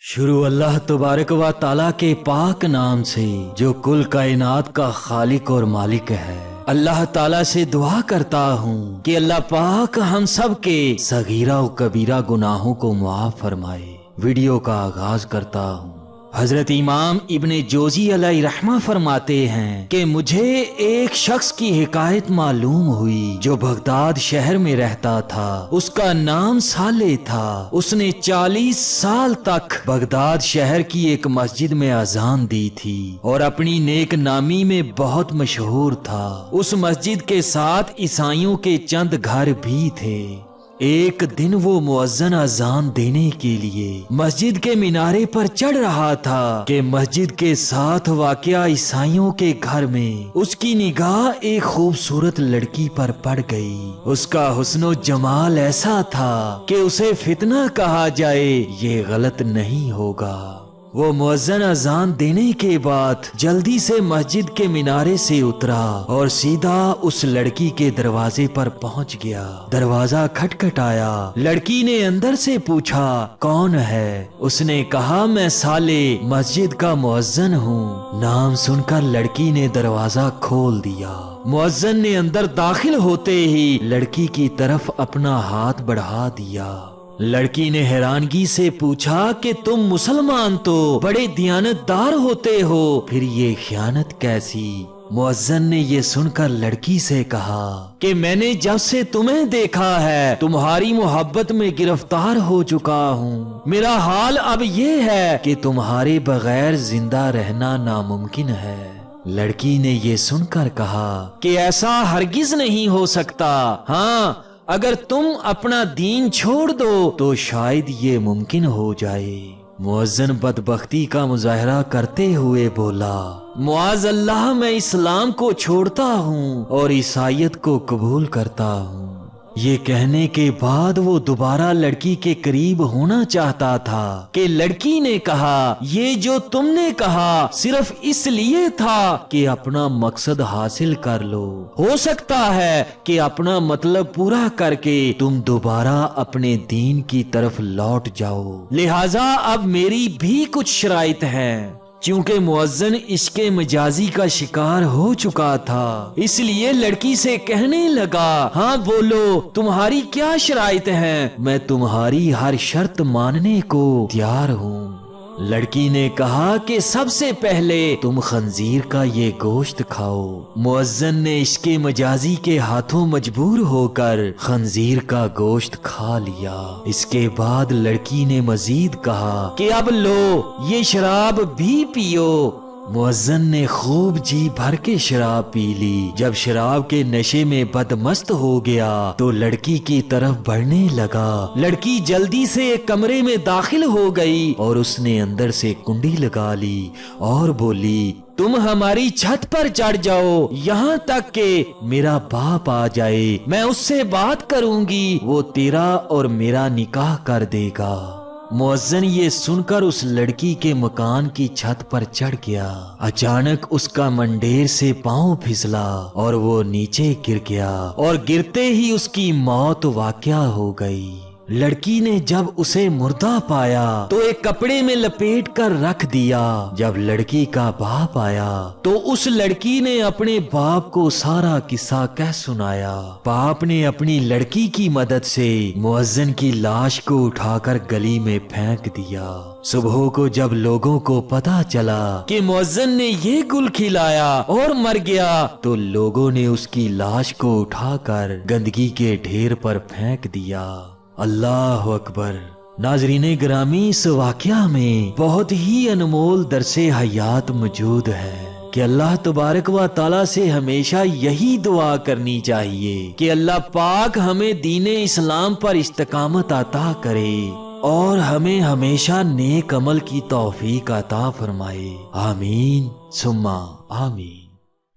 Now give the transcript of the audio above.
शुरू अल्लाह तबारक व ताला के पाक नाम से जो कुल कायनात का खालिक और मालिक है। अल्लाह ताला से दुआ करता हूँ कि अल्लाह पाक हम सब के सगीरा और कबीरा गुनाहों को मुआफ फरमाए। वीडियो का आगाज करता हूँ। हजरत इमाम इब्ने जोजी अलैहि रहमा फरमाते हैं कि मुझे एक शख्स की हिकायत मालूम हुई जो बगदाद शहर में रहता था। उसका नाम साले था। उसने 40 साल तक बगदाद शहर की एक मस्जिद में अजान दी थी और अपनी नेक नामी में बहुत मशहूर था। उस मस्जिद के साथ ईसाइयों के चंद घर भी थे। एक दिन वो मुअज्जिन अजान देने के लिए मस्जिद के मीनारे पर चढ़ रहा था कि मस्जिद के साथ वाक़या ईसाइयों के घर में उसकी निगाह एक खूबसूरत लड़की पर पड़ गई। उसका हुस्नो जमाल ऐसा था कि उसे फितना कहा जाए ये गलत नहीं होगा। वो मुअज्जिन अजान देने के बाद जल्दी से मस्जिद के मीनारे से उतरा और सीधा उस लड़की के दरवाजे पर पहुंच गया। दरवाजा खटखटाया। लड़की ने अंदर से पूछा कौन है। उसने कहा मैं साले मस्जिद का मुअज्जिन हूँ। नाम सुनकर लड़की ने दरवाजा खोल दिया। मुअज्जिन ने अंदर दाखिल होते ही लड़की की तरफ अपना हाथ बढ़ा दिया। लड़की ने हैरानगी से पूछा कि तुम मुसलमान तो बड़े दियानतदार होते हो, फिर ये खयानत कैसी? मुअज्जिन ने ये सुनकर लड़की से कहा कि मैंने जब से तुम्हें देखा है तुम्हारी मोहब्बत में गिरफ्तार हो चुका हूँ। मेरा हाल अब ये है कि तुम्हारे बगैर जिंदा रहना नामुमकिन है। लड़की ने ये सुनकर कहा कि ऐसा हरगिज नहीं हो सकता। हाँ, अगर तुम अपना दीन छोड़ दो तो शायद ये मुमकिन हो जाए। मुअज्जिन बदबख्ती का मुजाहरा करते हुए बोला मुआज़ अल्लाह, मैं इस्लाम को छोड़ता हूँ और ईसाईयत को कबूल करता हूँ। ये कहने के बाद वो दोबारा लड़की के करीब होना चाहता था कि लड़की ने कहा ये जो तुमने कहा सिर्फ इसलिए था कि अपना मकसद हासिल कर लो। हो सकता है कि अपना मतलब पूरा करके तुम दोबारा अपने दीन की तरफ लौट जाओ। लिहाजा अब मेरी भी कुछ शराइत हैं। क्योंकि मुअज्जिन इसके मजाजी का शिकार हो चुका था, इसलिए लड़की से कहने लगा हाँ बोलो, तुम्हारी क्या शराइत हैं? मैं तुम्हारी हर शर्त मानने को तैयार हूँ। लड़की ने कहा कि सबसे पहले तुम खंजीर का ये गोश्त खाओ। मुअज्जिन ने इसके मजाजी के हाथों मजबूर होकर खंजीर का गोश्त खा लिया। इसके बाद लड़की ने मजीद कहा कि अब लो ये शराब भी पियो। मुअज्जिन ने खूब जी भर के शराब पी ली। जब शराब के नशे में बदमस्त हो गया तो लड़की की तरफ बढ़ने लगा। लड़की जल्दी से एक कमरे में दाखिल हो गई और उसने अंदर से कुंडी लगा ली और बोली तुम हमारी छत पर चढ़ जाओ, यहाँ तक कि मेरा बाप आ जाए, मैं उससे बात करूंगी, वो तेरा और मेरा निकाह कर देगा। मुअज्जिन ये सुनकर उस लड़की के मकान की छत पर चढ़ गया। अचानक उसका मंडेर से पांव फिसला और वो नीचे गिर गया और गिरते ही उसकी मौत वाक़या हो गई। लड़की ने जब उसे मुर्दा पाया तो एक कपड़े में लपेट कर रख दिया। जब लड़की का बाप आया तो उस लड़की ने अपने बाप को सारा किस्सा कह सुनाया। बाप ने अपनी लड़की की मदद से मुअज्जिन की लाश को उठाकर गली में फेंक दिया। सुबह को जब लोगों को पता चला कि मुअज्जिन ने ये गुल खिलाया और मर गया तो लोगों ने उसकी लाश को उठाकर गंदगी के ढेर पर फेंक दिया। अल्लाह अकबर। नाजरीने ग्रामी, इस वाक़या में बहुत ही अनमोल दरसे हयात मौजूद है कि अल्लाह तबारक व ताला से हमेशा यही दुआ करनी चाहिए कि अल्लाह पाक हमें दीने इस्लाम पर इस्तकामत अता करे और हमें हमेशा नेक अमल की तौफीक अता फरमाए। आमीन सुम्मा आमीन।